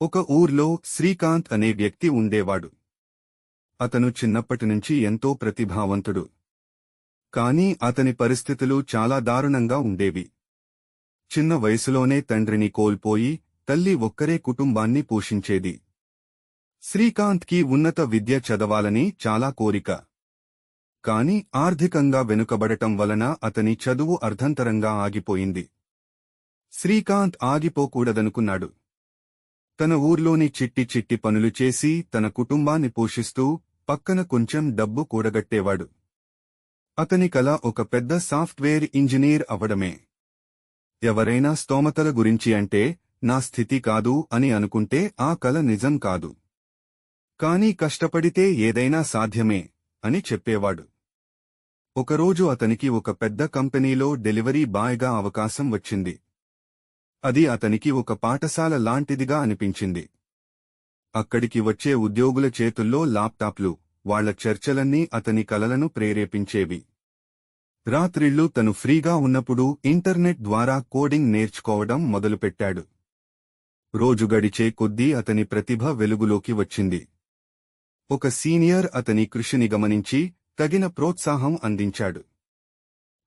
ఒక ఊర్లో శ్రీకాంత్ అనే వ్యక్తి ఉండేవాడు. అతను చిన్నప్పటినుంచి ఎంతో ప్రతిభావంతుడు. కాని అతని పరిస్థితులు చాలా దారుణంగా ఉండేవి. చిన్న వయసులోనే తండ్రిని కోల్పోయి తల్లి ఒక్కరే కుటుంబాన్ని పోషించేది. శ్రీకాంత్కి ఉన్నత విద్య చదవాలని చాలా కోరిక. కాని ఆర్థికంగా వెనుకబడటం వలన అతని చదువు అర్ధంతరంగా ఆగిపోయింది. శ్రీకాంత్ ఆగిపోకూడదనుకున్నాడు. తన ఊర్లోని చిట్టి పనులు చేసి తన కుటుంబాన్ని పోషిస్తూ పక్కన కొంచెం డబ్బు కూడగట్టేవాడు. అతని కల ఒక పెద్ద సాఫ్ట్వేర్ ఇంజనీర్ అవడమే. ఎవరైనా స్తోమతల గురించి అంటే నా స్థితి కాదు అని అనుకుంటే ఆ కల నిజం కాదు. కాని కష్టపడితే ఏదైనా సాధ్యమే అని చెప్పేవాడు. ఒకరోజు అతనికి ఒక పెద్ద కంపెనీలో డెలివరీ బాయ్గా అవకాశం వచ్చింది. అది అతనికి ఒక పాఠశాల లాంటిదిగా అనిపించింది. అక్కడికి వచ్చే ఉద్యోగుల చేతుల్లో ల్యాప్టాప్లు, వాళ్ల చర్చలన్నీ అతని కలలను ప్రేరేపించేవి. రాత్రిళ్లు తను ఫ్రీగా ఉన్నప్పుడు ఇంటర్నెట్ ద్వారా కోడింగ్ నేర్చుకోవడం మొదలుపెట్టాడు. రోజు గడిచే కొద్దీ అతని ప్రతిభ వెలుగులోకి వచ్చింది. ఒక సీనియర్ అతని కృషిని గమనించి తగిన ప్రోత్సాహం అందించాడు.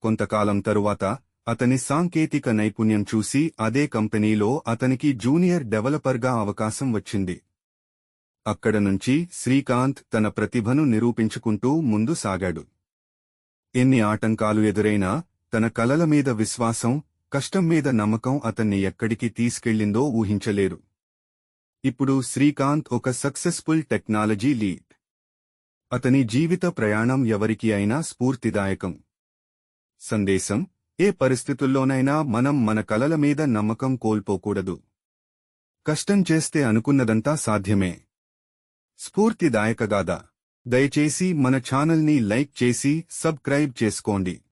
కొంతకాలం తరువాత అతని సాంకేతిక నైపుణ్యం చూసి అదే కంపెనీలో అతనికి జూనియర్ డెవలపర్గా అవకాశం వచ్చింది. అక్కడ నుంచి శ్రీకాంత్ తన ప్రతిభను నిరూపించుకుంటూ ముందు సాగాడు. ఎన్ని ఆటంకాలు ఎదురైనా తన కలల మీద విశ్వాసం, కష్టం మీద నమ్మకం అతన్ని ఎక్కడికి తీసుకెళ్లిందో ఊహించలేరు. ఇప్పుడు శ్రీకాంత్ ఒక సక్సెస్ఫుల్ టెక్నాలజీ లీడ్. అతని జీవిత ప్రయాణం ఎవరికి అయినా స్ఫూర్తిదాయకం. సందేశం: ఏ పరిస్థితుల్లోనైనా మనం మన కలల మీద నమ్మకం కోల్పోకూడదు. కష్టం చేస్తే అనుకున్నదంతా సాధ్యమే. స్ఫూర్తిదాయక గాథ. దయచేసి మన ఛానల్ని లైక్ చేసి సబ్స్క్రైబ్ చేసుకోండి.